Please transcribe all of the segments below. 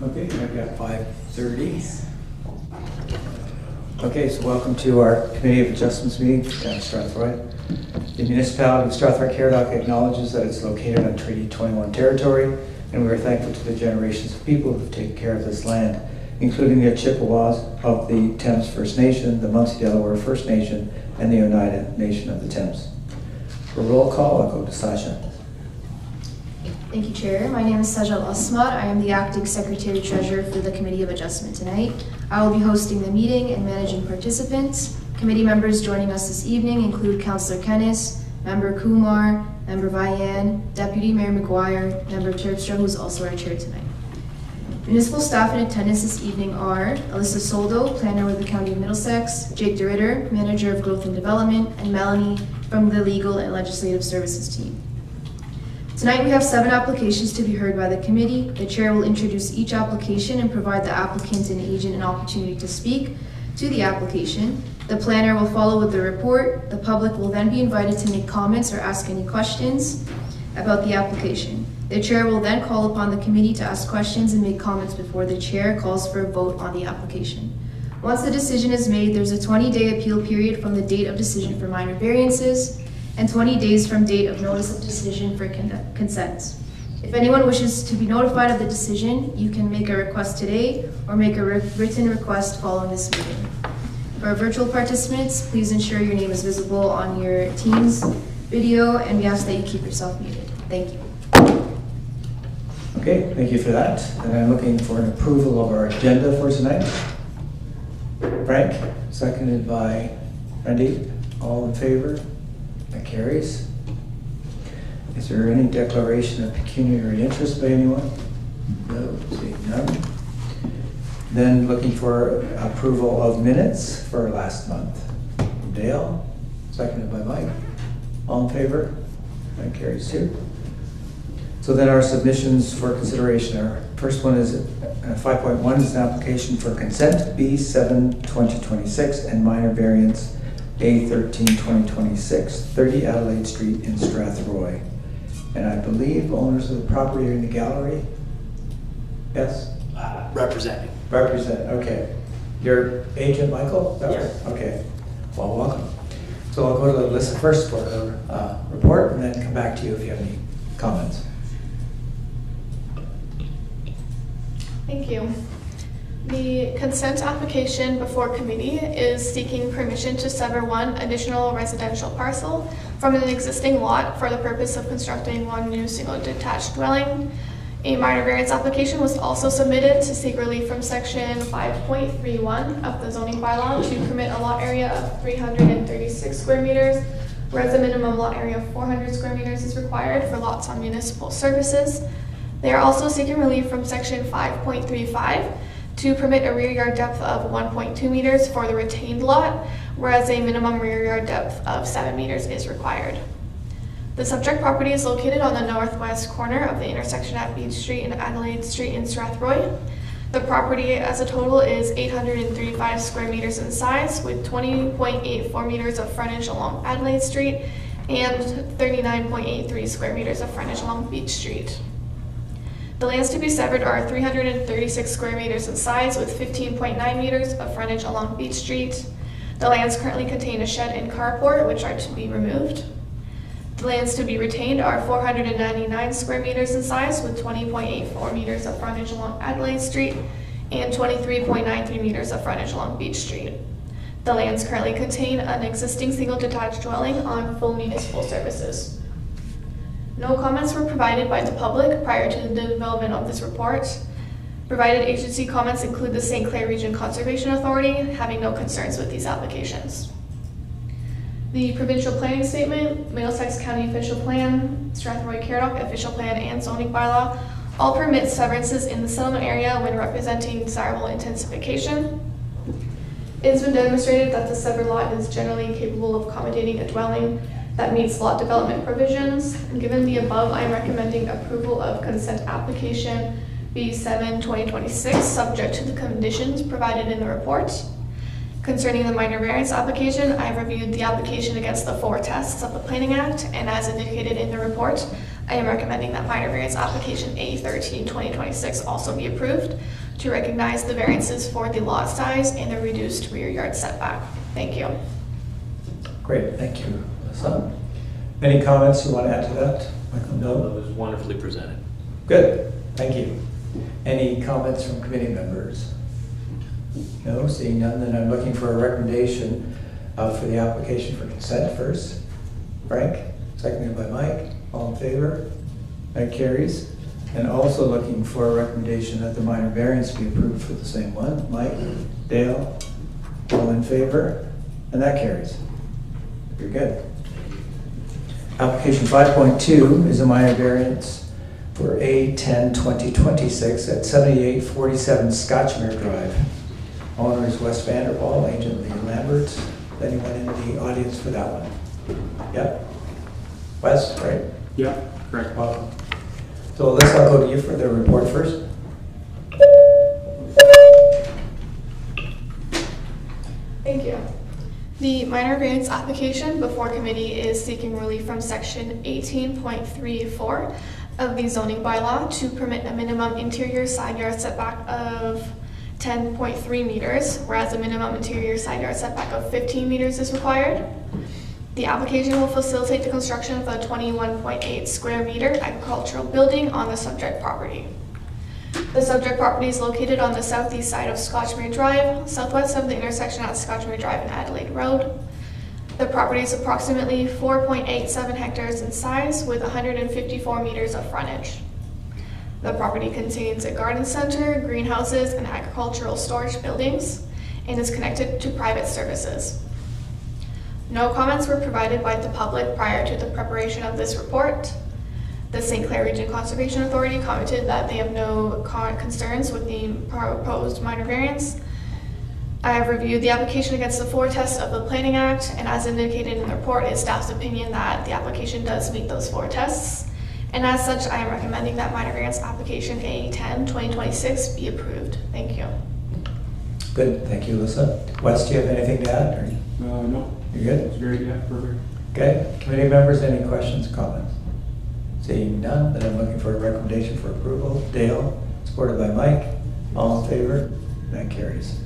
Okay, I've got 5:30. Okay, so welcome to our Committee of Adjustments meeting down in Strathroy. The municipality of Strathroy-Caradoc acknowledges that it's located on Treaty 21 territory, and we are thankful to the generations of people who have taken care of this land, including the Chippewas of the Thames First Nation, the Munsee Delaware First Nation, and the Oneida Nation of the Thames. For roll call, I'll go to Sasha. Thank you, Chair. My name is Sajal Asmat. I am the Acting Secretary Treasurer for the Committee of Adjustment tonight. I will be hosting the meeting and managing participants. Committee members joining us this evening include Councillor Kennis, Member Kumar, Member Vayan, Deputy Mayor McGuire, Member Terpstra, who is also our Chair tonight. Municipal staff in attendance this evening are Alyssa Soldo, Planner with the County of Middlesex, Jake DeRitter, Manager of Growth and Development, and Melanie from the Legal and Legislative Services team. Tonight we have 7 applications to be heard by the committee. The chair will introduce each application and provide the applicant and agent an opportunity to speak to the application. The planner will follow with the report. The public will then be invited to make comments or ask any questions about the application. The chair will then call upon the committee to ask questions and make comments before the chair calls for a vote on the application. Once the decision is made, there's a 20-day appeal period from the date of decision for minor variances and 20 days from date of notice of decision for consent. If anyone wishes to be notified of the decision, you can make a request today or make a written request following this meeting. For our virtual participants, please ensure your name is visible on your Teams video, and we ask that you keep yourself muted. Thank you. Okay, thank you for that. And I'm looking for an approval of our agenda for tonight. Frank, seconded by Randy. All in favor? That carries. Is there any declaration of pecuniary interest by anyone? No, seeing none. Then looking for approval of minutes for last month. Dale, seconded by Mike. All in favor? That carries too. So then our submissions for consideration. Our first one is 5.1 is an application for consent B7 2026 and minor variance A13 2026, 30 Adelaide Street in Strathroy. And I believe owners of the property are in the gallery. Yes? Representing. Represent, okay. Your agent, Michael? Yes. Okay, well, welcome. So I'll go to Alyssa first for her report and then come back to you if you have any comments. Thank you. The consent application before committee is seeking permission to sever one additional residential parcel from an existing lot for the purpose of constructing one new single detached dwelling. A minor variance application was also submitted to seek relief from section 5.31 of the zoning bylaw to permit a lot area of 336 square meters, whereas a minimum lot area of 400 square meters is required for lots on municipal services. They are also seeking relief from section 5.35 to permit a rear yard depth of 1.2 meters for the retained lot, whereas a minimum rear yard depth of 7 meters is required. The subject property is located on the northwest corner of the intersection at Beach Street and Adelaide Street in Strathroy. The property as a total is 835 square meters in size, with 20.84 meters of frontage along Adelaide Street and 39.83 square meters of frontage along Beach Street. The lands to be severed are 336 square meters in size with 15.9 meters of frontage along Beach Street. The lands currently contain a shed and carport, which are to be removed. The lands to be retained are 499 square meters in size with 20.84 meters of frontage along Adelaide Street and 23.93 meters of frontage along Beach Street. The lands currently contain an existing single detached dwelling on full municipal services. No comments were provided by the public prior to the development of this report. Provided agency comments include the St. Clair Region Conservation Authority, having no concerns with these applications. The provincial planning statement, Middlesex County official plan, Strathroy-Caradoc official plan, and zoning bylaw all permit severances in the settlement area when representing desirable intensification. It has been demonstrated that the severed lot is generally capable of accommodating a dwelling that meets lot development provisions. And given the above, I am recommending approval of consent application B7 2026, subject to the conditions provided in the report. Concerning the minor variance application, I have reviewed the application against the 4 tests of the Planning Act, and as indicated in the report, I am recommending that minor variance application A13 2026 also be approved to recognize the variances for the lot size and the reduced rear yard setback. Thank you. Great, thank you, Alyssa. Any comments you want to add to that? Michael? No, that was wonderfully presented. Good, thank you. Any comments from committee members? No, seeing none, then I'm looking for a recommendation for the application for consent first. Frank, seconded by Mike. All in favor? That carries. And also looking for a recommendation that the minor variance be approved for the same one. Mike, Dale, all in favor? And that carries. You're good. Application 5.2 is a minor variance for A10 2026 at 7847 Scotchmere Drive. Owner is Wes Vanderwall, agent Lee Lambert. Anyone in the audience for that one? Yep. Wes, right? Yeah, correct. Welcome. So Alyssa, I'll go to you for the report first. Thank you. The minor variance application before committee is seeking relief from section 18.34 of the zoning bylaw to permit a minimum interior side yard setback of 10.3 meters, whereas a minimum interior side yard setback of 15 meters is required. The application will facilitate the construction of a 21.8 square meter agricultural building on the subject property. The subject property is located on the southeast side of Scotchmere Drive, southwest of the intersection at Scotchmere Drive and Adelaide Road. The property is approximately 4.87 hectares in size with 154 meters of frontage. The property contains a garden center, greenhouses, and agricultural storage buildings, and is connected to private services. No comments were provided by the public prior to the preparation of this report. The St. Clair Region Conservation Authority commented that they have no concerns with the proposed minor variance. I have reviewed the application against the 4 tests of the Planning Act, and as indicated in the report, it's staff's opinion that the application does meet those 4 tests. And as such, I am recommending that minor variance application A10 2026 be approved. Thank you. Good, thank you, Alyssa. Wes, do you have anything to add? Or? No. You're good? It's great, yeah, perfect. Okay, committee members, any questions, comments? Seeing none, then I'm looking for a recommendation for approval. Dale, supported by Mike. All in favor? That carries.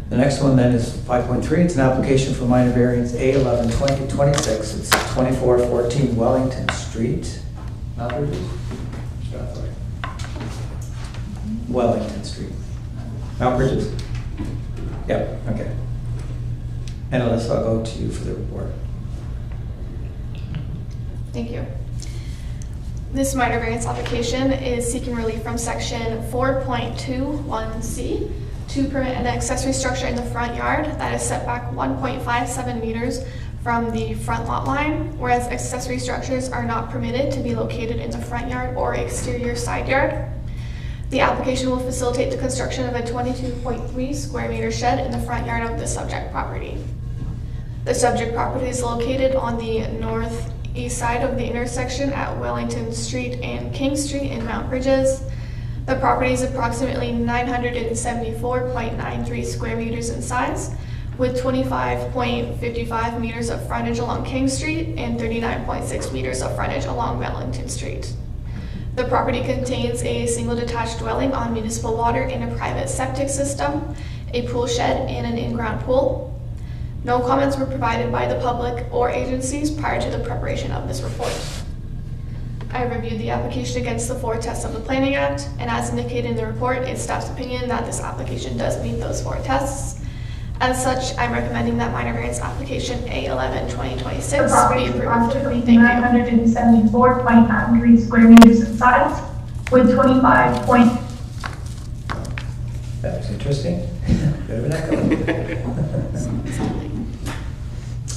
The next one then is 5.3. It's an application for minor variance A11 2026. It's 2414 Wellington Street. Strathroy. Wellington Street. Mount Bridges? Yep, okay. And Alyssa, I'll go to you for the report. Thank you. This minor variance application is seeking relief from section 4.21C to permit an accessory structure in the front yard that is set back 1.57 meters from the front lot line, whereas accessory structures are not permitted to be located in the front yard or exterior side yard. The application will facilitate the construction of a 22.3 square meter shed in the front yard of the subject property. The subject property is located on the northeast side of the intersection at Wellington Street and King Street in Mount Bridges. The property is approximately 974.93 square meters in size, with 25.55 meters of frontage along King Street and 39.6 meters of frontage along Wellington Street. The property contains a single detached dwelling on municipal water and a private septic system, a pool shed, and an in-ground pool. No comments were provided by the public or agencies prior to the preparation of this report. I reviewed the application against the 4 tests of the Planning Act, and as indicated in the report, it's staff's opinion that this application does meet those 4 tests. As such, I'm recommending that minor variance application A11 2026 be approved. Thank you. 974.93 square meters in size with 25 point. That was interesting. Bit of an echo.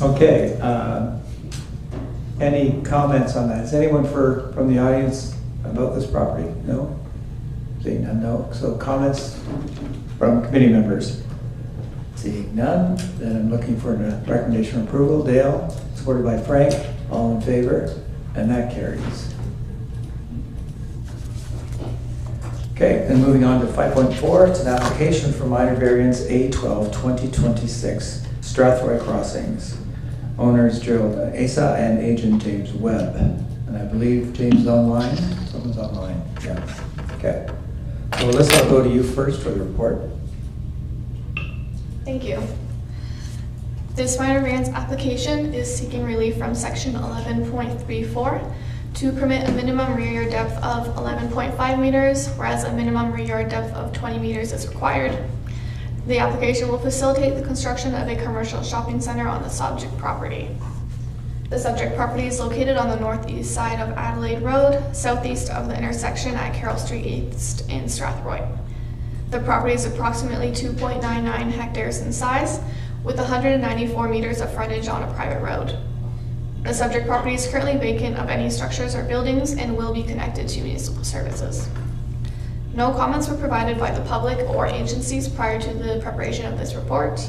Okay. Any comments on that? Is anyone from the audience about this property? No? Seeing none, no. So comments from committee members? Seeing none, then I'm looking for a recommendation of approval. Dale, supported by Frank. All in favor? And that carries. Okay, then moving on to 5.4, it's an application for minor variance A12 2026 Strathroy Crossings. Owners Gerald Asa and agent James Webb. And I believe James is online. Someone's online. Yeah. Okay. So Alyssa, I'll go to you first for the report. Thank you. This minor variance application is seeking relief from section 11.34 to permit a minimum rear yard depth of 11.5 meters, whereas a minimum rear yard depth of 20 meters is required. The application will facilitate the construction of a commercial shopping center on the subject property. The subject property is located on the northeast side of Adelaide Road, southeast of the intersection at Carroll Street East in Strathroy. The property is approximately 2.99 hectares in size, with 194 meters of frontage on a private road. The subject property is currently vacant of any structures or buildings and will be connected to municipal services. No comments were provided by the public or agencies prior to the preparation of this report.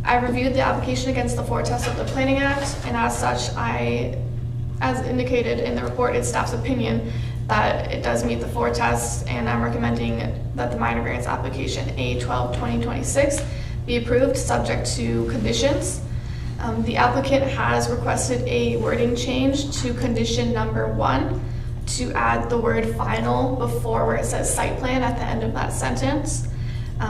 I reviewed the application against the 4 tests of the Planning Act, and as such, as indicated in the report, it's staff's opinion that it does meet the 4 tests, and I'm recommending that the minor variance application A12-2026 be approved subject to conditions. The applicant has requested a wording change to condition number 1 to add the word final before where it says site plan at the end of that sentence.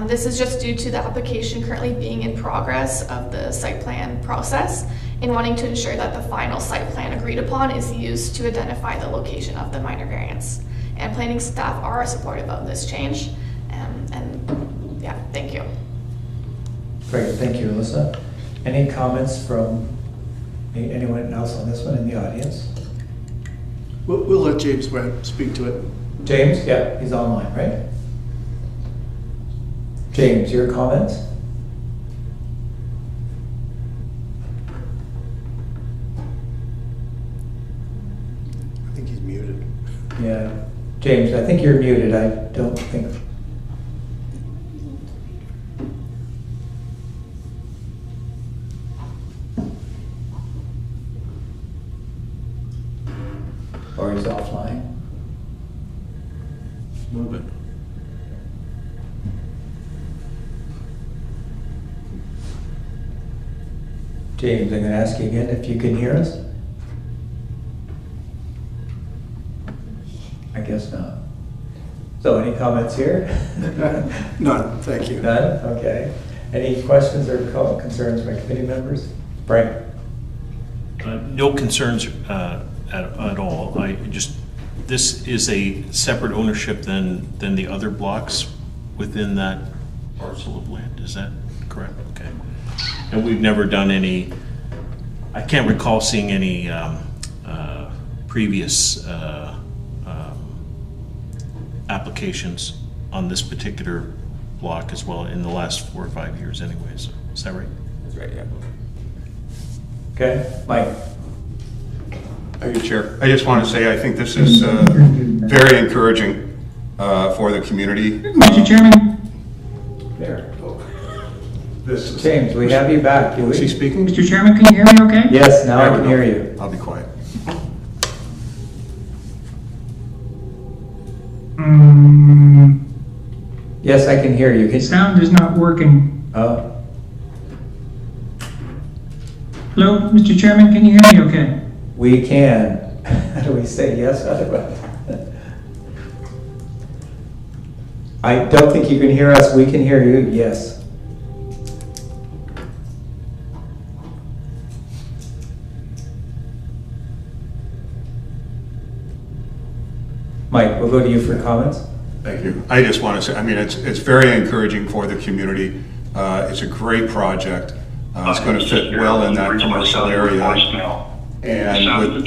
This is just due to the application currently being in progress of the site plan process and wanting to ensure that the final site plan agreed upon is used to identify the location of the minor variance. And planning staff are supportive of this change. And yeah, thank you. Great, thank you, Alyssa. Any comments from anyone else on this one in the audience? We'll let James Webb speak to it. James, yeah, he's online, right? James, your comments? I think he's muted. Yeah. James, I think you're muted. I don't think. Or he's offline. Move it. James, I'm going to ask you again if you can hear us. I guess not. So any comments here? None, thank you. None? Okay. Any questions or concerns by committee members? Frank? No concerns at all. This is a separate ownership than the other blocks within that parcel of land. Is that correct? Okay. And we've never done any, I can't recall seeing any previous applications on this particular block as well in the last 4 or 5 years anyways. Is that right? That's right, yeah. Okay. Mike? Thank you, Chair. I just want to say I think this is very encouraging for the community. Mr. Chairman? There. This is, James, we have you back. is he speaking? Mr. Chairman, can you hear me okay? Yes, now I There we can go. hear you. I'll be quiet. Yes, I can hear you. Can Sound is not working. Oh, Hello, Mr. Chairman, can you hear me okay? we can. How do we say yes? Otherwise, I don't think you can hear us. We can hear you. Yes. Mike, we'll go to you for comments. Thank you. I just want to say, I mean, it's very encouraging for the community. It's a great project. It's going to fit well in that commercial area. And with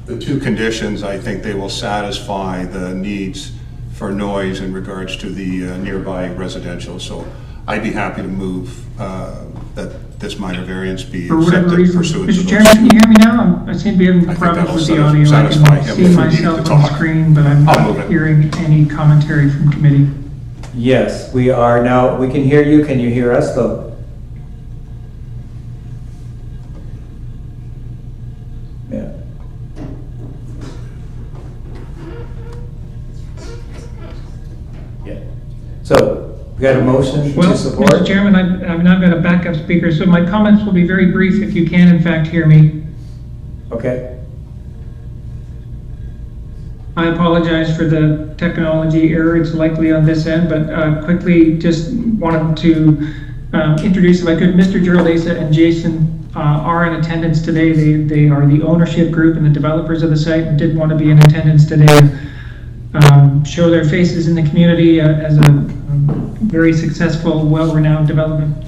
the 2 conditions, I think they will satisfy the needs for noise in regards to the nearby residential. So I'd be happy to move that this minor variance be For whatever accepted reason. pursuant to Mr. those Chairman, can you 2. hear me now? I seem to be having I think problems that'll with the audio. I satisfy can him see if we need myself to on the talk. screen, but I'm I'll move not it. hearing any commentary from committee. Yes, we are now. We can hear you. Can you hear us though? Yeah. Yeah. So We got a motion Well, to support? Mr. Chairman, I've now got a backup speaker, so my comments will be very brief if you can in fact hear me. Okay, I apologize for the technology error. It's likely on this end, but quickly just wanted to introduce, if I could, Mr. Geraldesa and Jason are in attendance today. They are the ownership group and the developers of the site and did want to be in attendance today. Show their faces in the community as a very successful, well-renowned development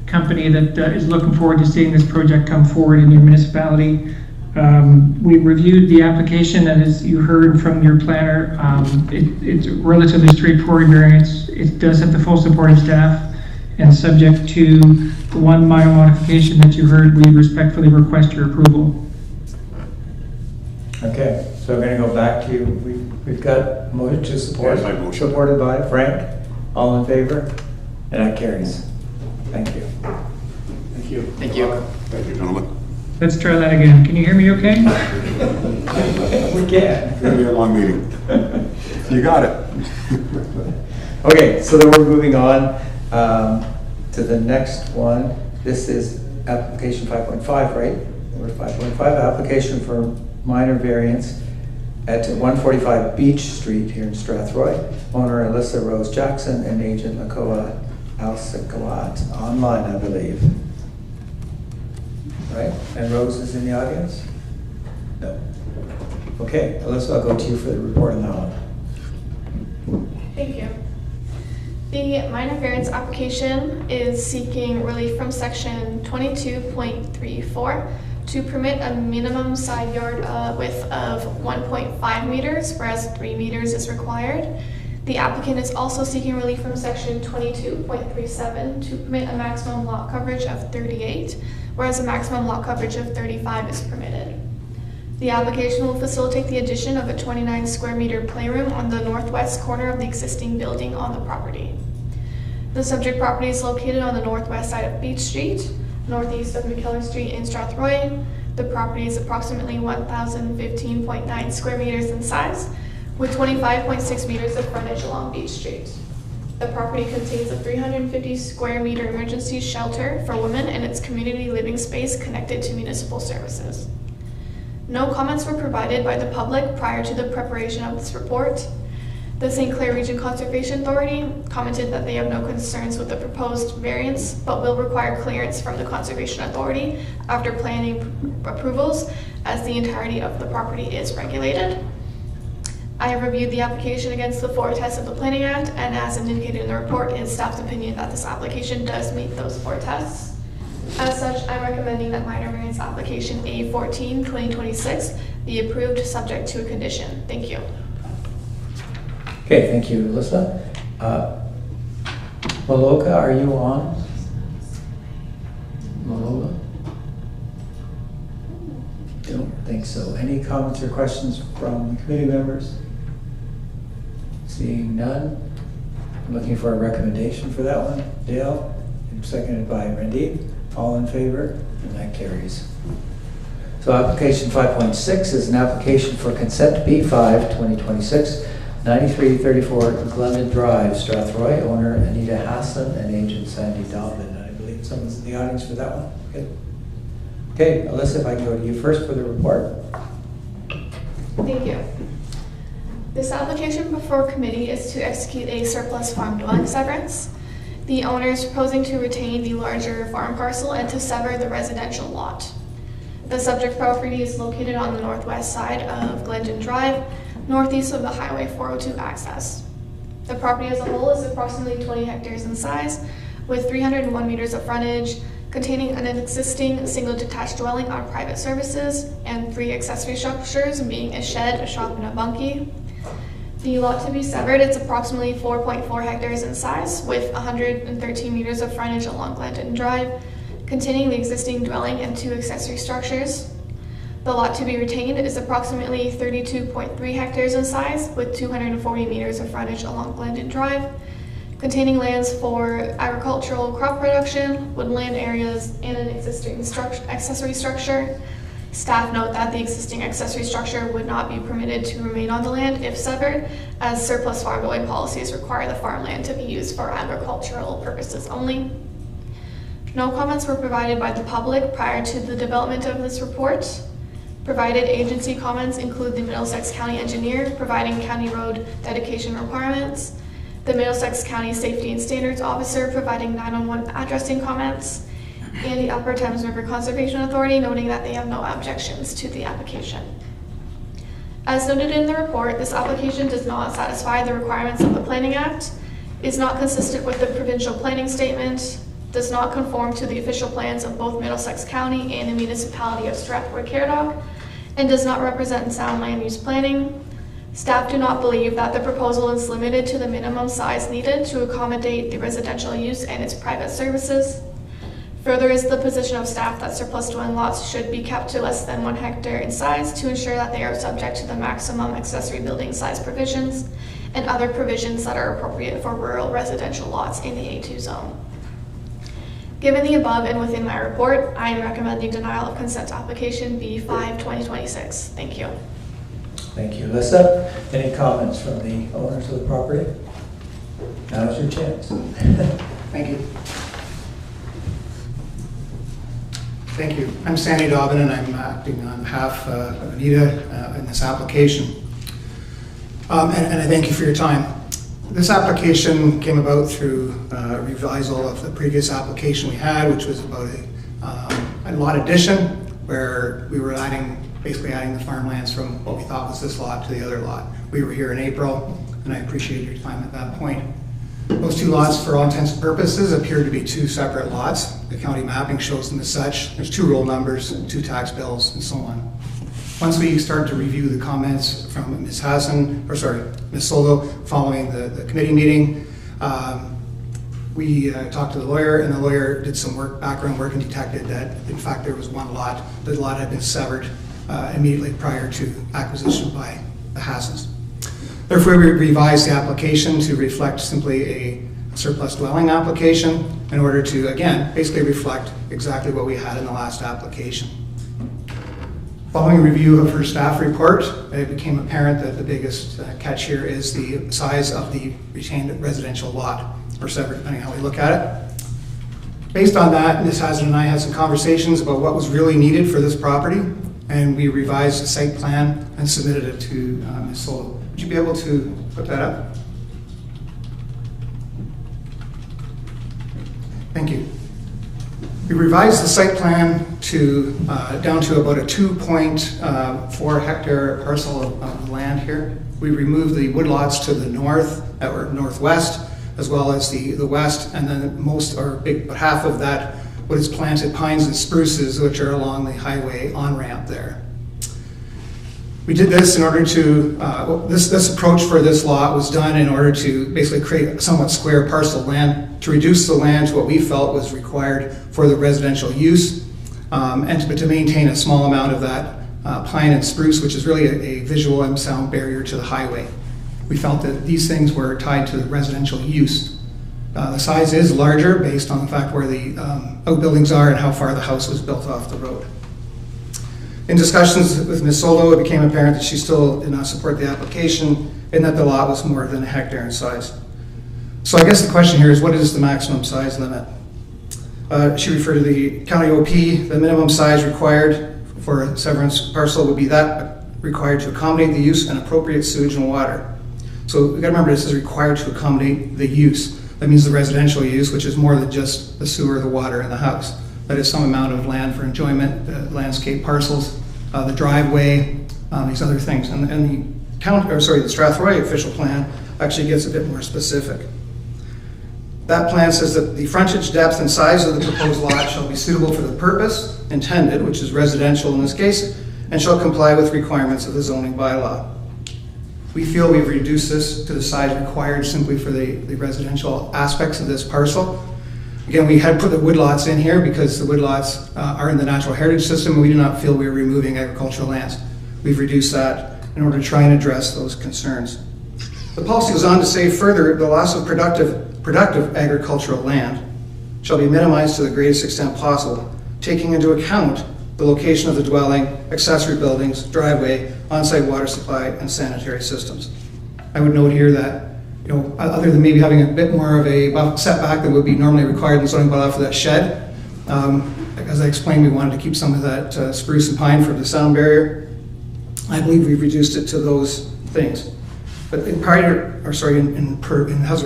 company that is looking forward to seeing this project come forward in your municipality. We reviewed the application, and as you heard from your planner, it's a relatively straightforward variance. It does have the full support of staff, and subject to the one minor modification that you heard, we respectfully request your approval. okay, so we're gonna go back to, we've got motion to support. That's my motion. Supported by Frank, all in favor? And that carries. Thank you. Thank you. Thank you. Thank you, gentlemen. Let's try that again. Can you hear me okay? We can. It's gonna be a long meeting. You got it. Okay, so then we're moving on to the next one. This is application 5.5, right? Number 5.5, application for minor variance at 145 Beach Street here in Strathroy. Owner Alyssa Rose Jackson and agent Lakoa Alsakawat, online, I believe. Right? And Rose is in the audience? No. Okay, Alyssa, I'll go to you for the report on that one. Thank you. The minor variance application is seeking relief from section 22.34 to permit a minimum side yard width of 1.5 meters, whereas 3 meters is required. The applicant is also seeking relief from section 22.37 to permit a maximum lot coverage of 38, whereas a maximum lot coverage of 35 is permitted. The application will facilitate the addition of a 29 square meter playroom on the northwest corner of the existing building on the property. The subject property is located on the northwest side of Beach Street, northeast of McKellar Street in Strathroy. The property is approximately 1,015.9 square meters in size, with 25.6 meters of frontage along Beach Street. The property contains a 350 square meter emergency shelter for women and its community living space connected to municipal services. No comments were provided by the public prior to the preparation of this report. The St. Clair Region Conservation Authority commented that they have no concerns with the proposed variance, but will require clearance from the Conservation Authority after planning approvals, as the entirety of the property is regulated. I have reviewed the application against the 4 tests of the Planning Act, and as indicated in the report, it is staff's opinion that this application does meet those 4 tests. As such, I'm recommending that minor variance application A14-2026 be approved subject to a condition. Thank you. Okay, thank you, Alyssa. Maloka, are you on? Malola? Don't think so. Any comments or questions from committee members? Seeing none. I'm looking for a recommendation for that one. Dale, and seconded by Randeep. All in favor? And that carries. So application 5.6 is an application for consent B5 2026 9334 Glendon Drive, Strathroy. Owner Anita Hassan and agent Sandy Dobbin. I believe someone's in the audience for that one. Good. Okay, Alyssa, if I can go to you first for the report. Thank you. This application before committee is to execute a surplus farm dwelling severance. The owner is proposing to retain the larger farm parcel and to sever the residential lot. The subject property is located on the northwest side of Glendon Drive, northeast of the Highway 402 access. The property as a whole is approximately 20 hectares in size, with 301 meters of frontage, containing an existing single detached dwelling on private services and 3 accessory structures, being a shed, a shop, and a bunkie. The lot to be severed, it's approximately 4.4 hectares in size, with 113 meters of frontage along Glendon Drive, containing the existing dwelling and 2 accessory structures. The lot to be retained is approximately 32.3 hectares in size, with 240 meters of frontage along Glendon Drive, containing lands for agricultural crop production, woodland areas, and an existing accessory structure. Staff note that the existing accessory structure would not be permitted to remain on the land if severed, as surplus farmland policies require the farmland to be used for agricultural purposes only. No comments were provided by the public prior to the development of this report. Provided agency comments include the Middlesex County Engineer providing county road dedication requirements, the Middlesex County Safety and Standards Officer providing 911 addressing comments, and the Upper Thames River Conservation Authority noting that they have no objections to the application. As noted in the report, this application does not satisfy the requirements of the Planning Act, is not consistent with the provincial planning statement, does not conform to the official plans of both Middlesex County and the municipality of Strathroy-Caradoc, and does not represent sound land use planning. Staff do not believe that the proposal is limited to the minimum size needed to accommodate the residential use and its private services. Further is the position of staff that surplus dwelling lots should be kept to less than 1 hectare in size to ensure that they are subject to the maximum accessory building size provisions and other provisions that are appropriate for rural residential lots in the A2 zone. Given the above and within my report, I am recommending denial of consent application B5 2026. Thank you. Thank you, Alyssa. Any comments from the owners of the property? Now's your chance. Thank you. Thank you. I'm Sandy Dobbin, and I'm acting on behalf of Anita in this application. And I thank you for your time. This application came about through a revisal of the previous application we had, which was about a lot addition, where we were basically adding the farmlands from what we thought was this lot to the other lot. We were here in April, and I appreciate your time at that point. Those two lots, for all intents and purposes, appear to be two separate lots. The county mapping shows them as such. There's 2 roll numbers, 2 tax bills, and so on. Once we started to review the comments from Ms. Soldo, following the committee meeting, we talked to the lawyer, and the lawyer did some background work, and detected that, in fact, there was one lot. The lot had been severed immediately prior to acquisition by the Hassens. Therefore, we revised the application to reflect simply a surplus dwelling application in order to, again, basically reflect exactly what we had in the last application. Following review of her staff report, it became apparent that the biggest catch here is the size of the retained residential lot, or severed, depending on how we look at it. Based on that, Ms. Hazen and I had some conversations about what was really needed for this property, and we revised the site plan and submitted it to Ms. Soldo. Would you be able to put that up? Thank you. We revised the site plan to down to about a 2.4 hectare parcel of land here. We removed the woodlots to the north, or northwest, as well as the west, and then about half of that, what is planted pines and spruces, which are along the highway on-ramp there. We did this in order to, this approach for this lot was done in order to basically create a somewhat square parcel of land, to reduce the land to what we felt was required for the residential use, and to maintain a small amount of that pine and spruce, which is really a visual and sound barrier to the highway. We felt that these things were tied to the residential use. The size is larger based on the fact where the outbuildings are and how far the house was built off the road. In discussions with Ms. Soldo, it became apparent that she still did not support the application and that the lot was more than a hectare in size. So I guess the question here is, what is the maximum size limit? She referred to the county OP. The minimum size required for a severance parcel would be that required to accommodate the use and appropriate sewage and water. So we've got to remember, this is required to accommodate the use. That means the residential use, which is more than just the sewer, the water, and the house. That is some amount of land for enjoyment, landscape parcels, the driveway, these other things. And the Strathroy official plan actually gets a bit more specific. That plan says that the frontage, depth, and size of the proposed lot shall be suitable for the purpose intended, which is residential in this case, and shall comply with requirements of the zoning bylaw. We feel we've reduced this to the size required simply for the residential aspects of this parcel. Again, we had put the woodlots in here because the woodlots are in the natural heritage system, and we do not feel we are removing agricultural lands. We've reduced that in order to try and address those concerns. The policy goes on to say further, the loss of productive agricultural land shall be minimized to the greatest extent possible, taking into account the location of the dwelling, accessory buildings, driveway, on-site water supply, and sanitary systems. I would note here that, other than maybe having a bit more of a setback that would be normally required in the zoning bylaw for that shed, as I explained, we wanted to keep some of that spruce and pine for the sound barrier. I believe we've reduced it to those things. But as it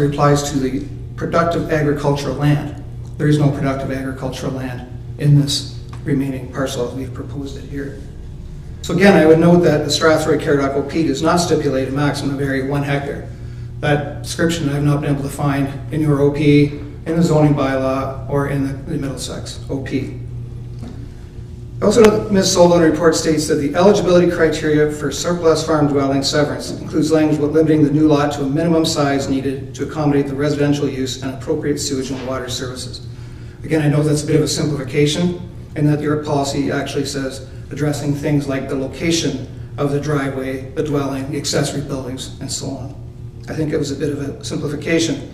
applies to the productive agricultural land, there is no productive agricultural land in this remaining parcel as we've proposed it here. So again, I would note that the Strathroy-Caradoc OP does not stipulate a maximum area of 1 hectare. That description I have not been able to find in your OP, in the zoning bylaw, or in the Middlesex OP. Also, Ms. Solon report states that the eligibility criteria for surplus farm dwelling severance includes language about limiting the new lot to a minimum size needed to accommodate the residential use and appropriate sewage and water services. Again, I know that's a bit of a simplification, and that your policy actually says addressing things like the location of the driveway, the dwelling, the accessory buildings, and so on. I think it was a bit of a simplification.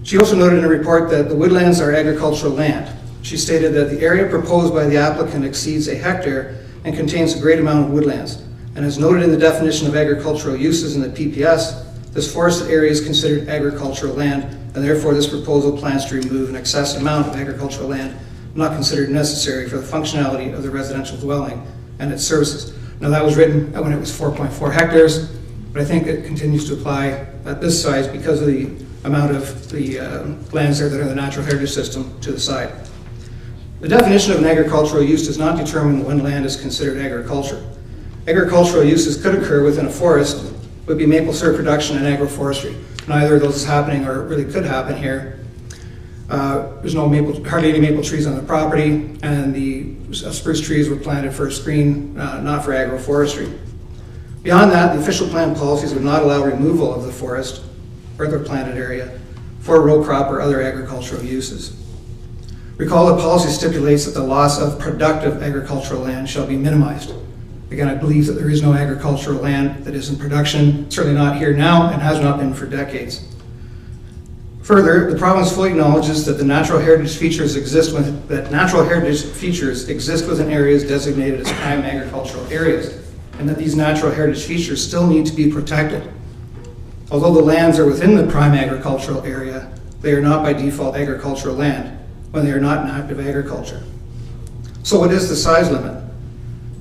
She also noted in a report that the woodlands are agricultural land. She stated that the area proposed by the applicant exceeds 1 hectare and contains a great amount of woodlands. And as noted in the definition of agricultural uses in the PPS, this forested area is considered agricultural land, and therefore this proposal plans to remove an excessive amount of agricultural land not considered necessary for the functionality of the residential dwelling and its services. Now that was written when it was 4.4 hectares, but I think it continues to apply at this size because of the amount of the lands there that are in the natural heritage system to the side. The definition of an agricultural use does not determine when land is considered agriculture. Agricultural uses could occur within a forest, would be maple syrup production and agroforestry. Neither of those is happening, or really could happen here. There's hardly any maple trees on the property, and the spruce trees were planted for a screen, not for agroforestry. Beyond that, the official plan policies would not allow removal of the forest or the planted area for row crop or other agricultural uses. Recall the policy stipulates that the loss of productive agricultural land shall be minimized. Again, I believe that there is no agricultural land that is in production, certainly not here now, and has not been for decades. Further, the province fully acknowledges that the natural heritage features exist within areas designated as prime agricultural areas, and that these natural heritage features still need to be protected. Although the lands are within the prime agricultural area, they are not by default agricultural land when they are not in active agriculture. So what is the size limit?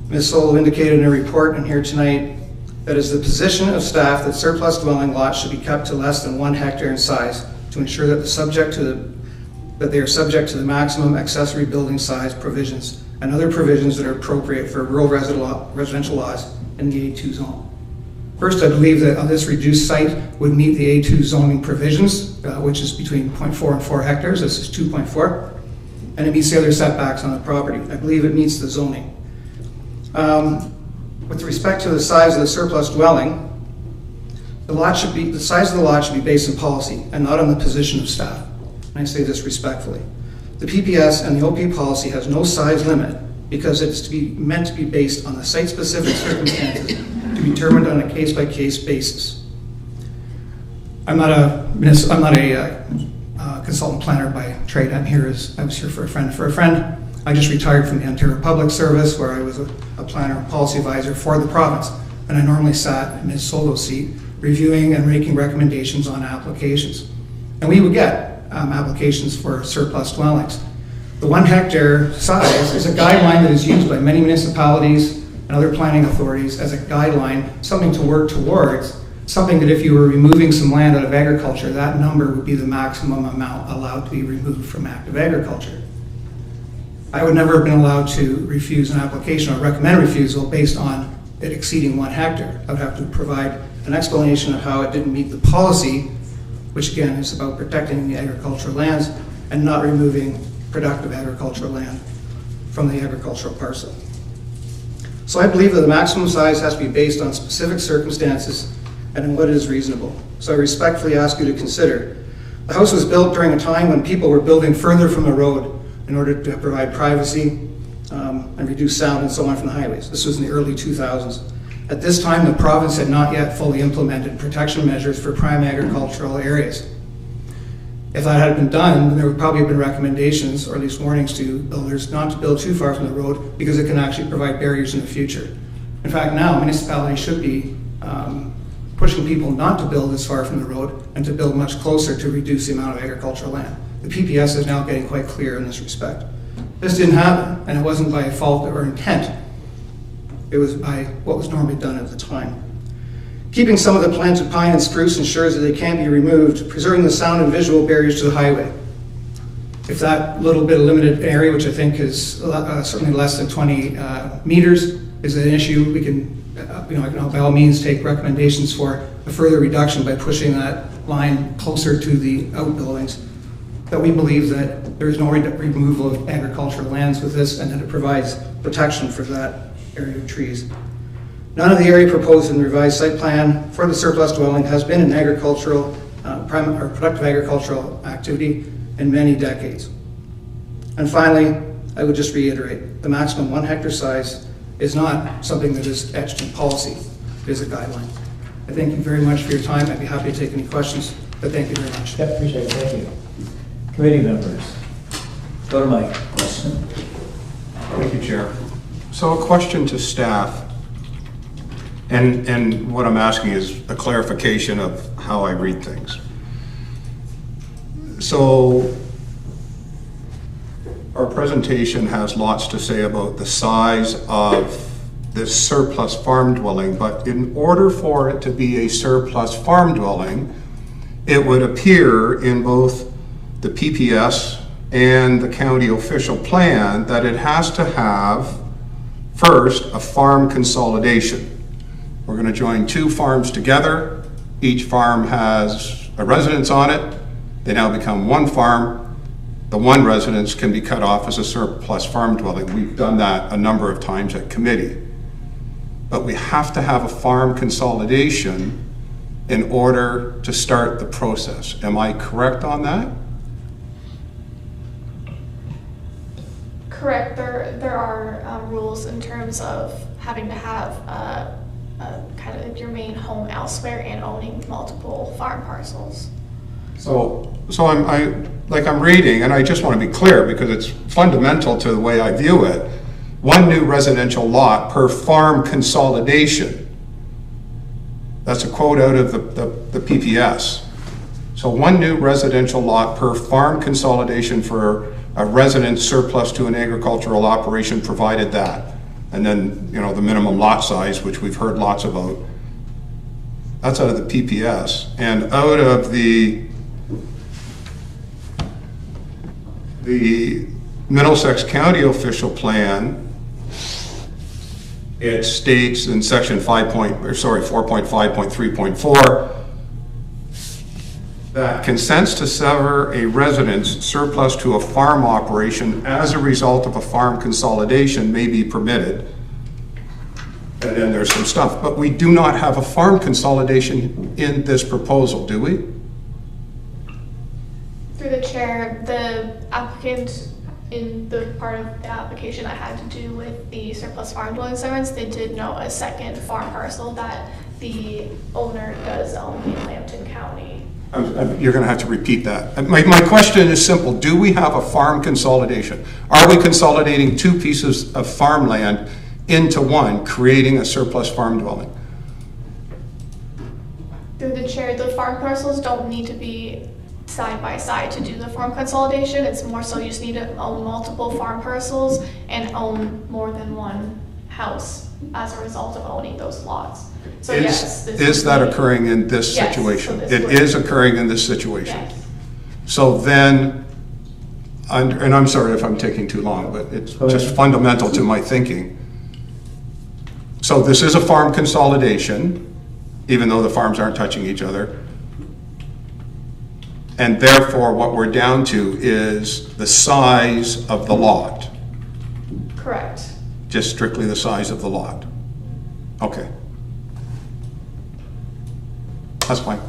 Ms. Solo indicated in a report in here tonight that it's the position of staff that surplus dwelling lots should be kept to less than 1 hectare in size to ensure that they are subject to the maximum accessory building size provisions and other provisions that are appropriate for rural residential laws in the A2 zone. First, I believe that on this reduced site would meet the A2 zoning provisions, which is between 0.4 and 4 hectares. This is 2.4. And it meets the other setbacks on the property. I believe it meets the zoning. With respect to the size of the surplus dwelling, the size of the lot should be based on policy and not on the position of staff. And I say this respectfully. The PPS and the OP policy has no size limit because it's meant to be based on the site-specific circumstances to be determined on a case-by-case basis. I'm not a consultant planner by trade. I was here for a friend. I just retired from the Ontario Public Service, where I was a planner and policy advisor for the province, and I normally sat in Ms. Solo's seat reviewing and making recommendations on applications. And we would get applications for surplus dwellings. The 1 hectare size is a guideline that is used by many municipalities and other planning authorities as a guideline, something to work towards, something that if you were removing some land out of agriculture, that number would be the maximum amount allowed to be removed from active agriculture. I would never have been allowed to refuse an application or recommend refusal based on it exceeding 1 hectare. I would have to provide an explanation of how it didn't meet the policy, which again is about protecting the agricultural lands and not removing productive agricultural land from the agricultural parcel. So I believe that the maximum size has to be based on specific circumstances and in what is reasonable. So I respectfully ask you to consider. The house was built during a time when people were building further from the road in order to provide privacy and reduce sound and so on from the highways. This was in the early 2000s. At this time, the province had not yet fully implemented protection measures for prime agricultural areas. If that had been done, then there would probably have been recommendations, or at least warnings to builders not to build too far from the road because it can actually provide barriers in the future. In fact, now municipalities should be pushing people not to build as far from the road and to build much closer to reduce the amount of agricultural land. The PPS is now getting quite clear in this respect. This didn't happen, and it wasn't by fault or intent. It was by what was normally done at the time. Keeping some of the planted pine and spruce ensures that they can be removed, preserving the sound and visual barriers to the highway. If that little bit of limited area, which I think is certainly less than 20 meters, is an issue, we can, I can by all means take recommendations for a further reduction by pushing that line closer to the outbuildings. That we believe that there is no removal of agricultural lands with this, and that it provides protection for that area of trees. None of the area proposed in the revised site plan for the surplus dwelling has been an agricultural, or productive agricultural activity in many decades. And finally, I would just reiterate, the maximum 1 hectare size is not something that is etched in policy. It is a guideline. I thank you very much for your time. I'd be happy to take any questions, but thank you very much. Yep, appreciate it, thank you. Committee members. Go to Mike. Question. Thank you, Chair. So a question to staff, and what I'm asking is a clarification of how I read things. So our presentation has lots to say about the size of this surplus farm dwelling, but in order for it to be a surplus farm dwelling, it would appear in both the PPS and the county official plan that it has to have first a farm consolidation. We're going to join 2 farms together. Each farm has a residence on it. They now become 1 farm. The 1 residence can be cut off as a surplus farm dwelling. We've done that a number of times at committee. But we have to have a farm consolidation in order to start the process. Am I correct on that? Correct. There are rules in terms of having to have kind of your main home elsewhere and owning multiple farm parcels. So I'm reading, and I just want to be clear because it's fundamental to the way I view it. 1 new residential lot per farm consolidation. That's a quote out of the PPS. So 1 new residential lot per farm consolidation for a residence surplus to an agricultural operation, provided that. And then, the minimum lot size, which we've heard lots about. That's out of the PPS. And out of the Middlesex County official plan, it states in section 4.5.3.4 that consents to sever a residence surplus to a farm operation as a result of a farm consolidation may be permitted. And then there's some stuff, but we do not have a farm consolidation in this proposal, do we? Through the chair, the applicant, in the part of the application that had to do with the surplus farm dwelling severance, they did note a second farm parcel that the owner does own in Lambton County. You're going to have to repeat that. My question is simple. Do we have a farm consolidation? Are we consolidating 2 pieces of farmland into 1, creating a surplus farm dwelling? Through the chair, the farm parcels don't need to be side by side to do the farm consolidation. It's more so you just need to own multiple farm parcels and own more than 1 house as a result of owning those lots. So is that occurring in this situation? So it is occurring in this situation. Yes. So then, and I'm sorry if I'm taking too long, but it's just fundamental to my thinking. So this is a farm consolidation, even though the farms aren't touching each other. And therefore, what we're down to is the size of the lot. Correct. Just strictly the size of the lot. Okay. That's fine.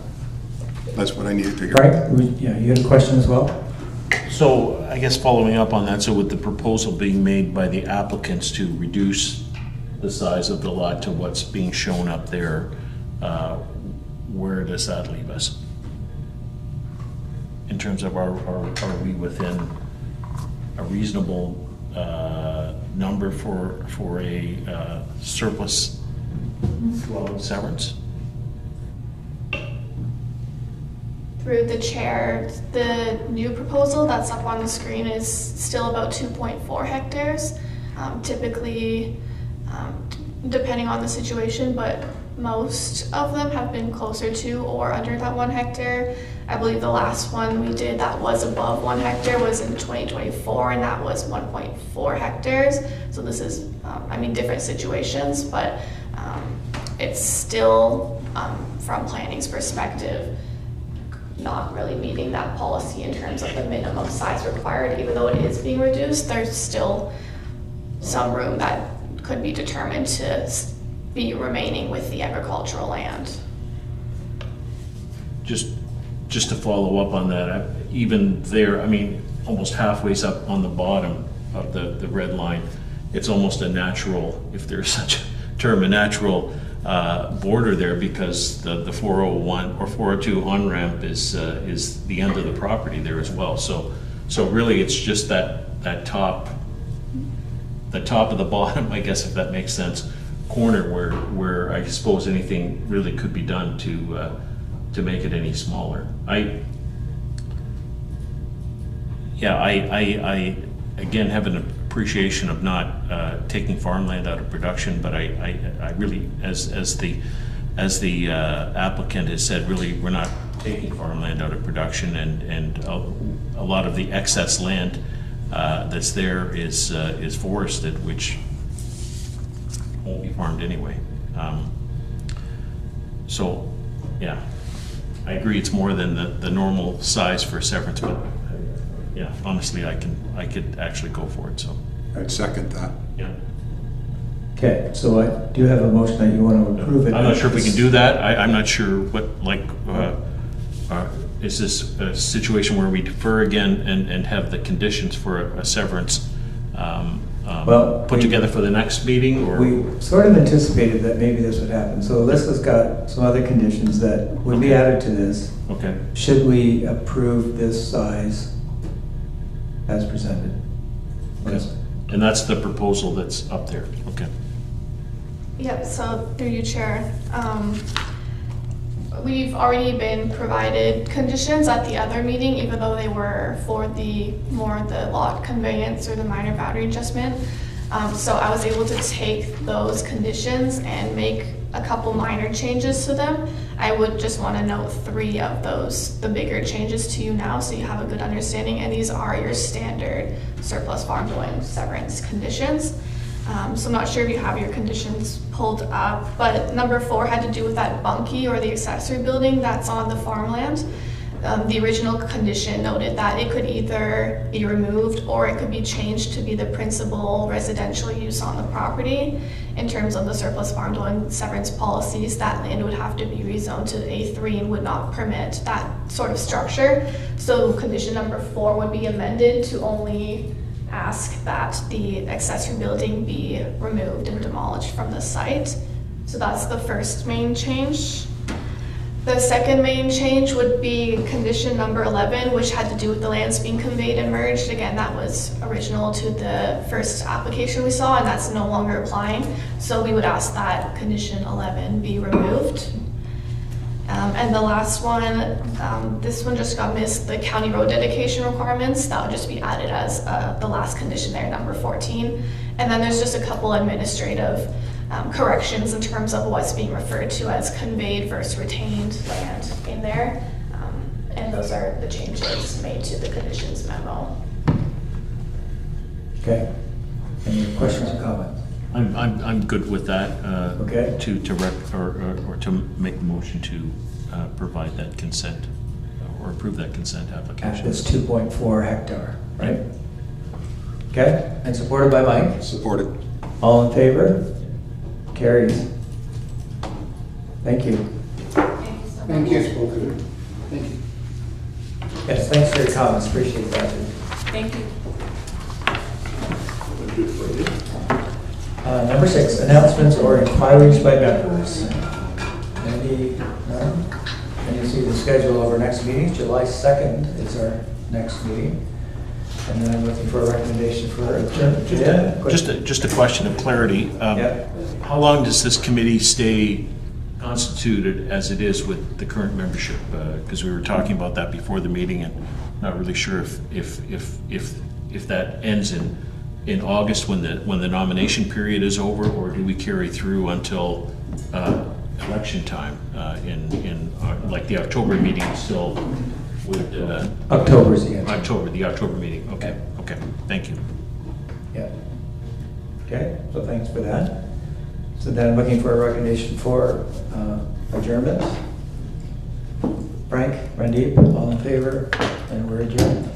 That's what I needed to hear. Right, yeah, you had a question as well? So I guess following up on that, so with the proposal being made by the applicants to reduce the size of the lot to what's being shown up there, where does that leave us? in terms of are we within a reasonable number for a surplus dwelling severance? Through the chair, the new proposal that's up on the screen is still about 2.4 hectares. Typically, depending on the situation, but most of them have been closer to or under that 1 hectare. I believe the last one we did that was above 1 hectare was in 2024, and that was 1.4 hectares. So this is, I mean, different situations, but it's still, from planning's perspective, not really meeting that policy in terms of the minimum size required. Even though it is being reduced, there's still some room that could be determined to be remaining with the agricultural land. Just to follow up on that, even there, I mean, almost halfway up on the bottom of the red line, it's almost a natural, if there's such a term, a natural border there, because the 401 or 402 on-ramp is the end of the property there as well. So really it's just that top of the bottom, I guess, if that makes sense, corner where I suppose anything really could be done to make it any smaller. I again have an appreciation of not taking farmland out of production, but I really, as the applicant has said, really we're not taking farmland out of production, and a lot of the excess land that's there is forested, which won't be farmed anyway. So yeah, I agree it's more than the normal size for severance, but yeah, honestly, I could actually go for it. So I'd second that. yeah. Okay, so I do have a motion that you want to approve it. I'm not sure if we can do that. I'm not sure what, is this a situation where we defer again and have the conditions for a severance put together for the next meeting? Or we sort of anticipated that maybe this would happen. So Alyssa's got some other conditions that would be added to this. okay. Should we approve this size as presented? Okay. And that's the proposal that's up there. Okay. Yep, so through you, Chair. We've already been provided conditions at the other meeting, even though they were for the lot conveyance or the minor boundary adjustment. So I was able to take those conditions and make a couple minor changes to them. I would just want to note 3 of those, the bigger changes, to you now, so you have a good understanding. And these are your standard surplus farm dwelling severance conditions. So I'm not sure if you have your conditions pulled up, but number 4 had to do with that bunkie or the accessory building that's on the farmland. The original condition noted that it could either be removed or it could be changed to be the principal residential use on the property. In terms of the surplus farm dwelling severance policies, that land would have to be rezoned to A3 and would not permit that sort of structure. So condition number 4 would be amended to only ask that the accessory building be removed and demolished from the site. So that's the first main change. The second main change would be condition number 11, which had to do with the lands being conveyed and merged. Again, that was original to the first application we saw, and that's no longer applying. So we would ask that condition 11 be removed. And the last one, this one just got missed, the county road dedication requirements. That would just be added as the last condition there, number 14. And then there's just a couple administrative corrections in terms of what's being referred to as conveyed versus retained land in there. And those are the changes made to the conditions memo. Okay. Any questions or comments? I'm good with that. Okay. To make the motion to provide that consent or approve that consent At application. this 2.4 hectare, right? Okay, and supported by Mike? Supported. All in favor? Carries. Thank you. Thank you. Thank you. Yes, thanks for your comments, appreciate that. Thank you. Number 6, announcements or inquiries by members. Any? None? And you see the schedule of our next meeting. July 2nd is our next meeting. And then I'm looking for a recommendation for adjournment. Just a question of clarity. Yeah. How long does this committee stay constituted as it is with the current membership? Because we were talking about that before the meeting, and not really sure if that ends in August when the nomination period is over, or do we carry through until election time in like the October meeting still would October's the answer. the October meeting. Okay, thank you. Yeah. Okay, so thanks for that. So then I'm looking for a recommendation for adjournment. Frank, Randeep, all in favor, and we're adjourned.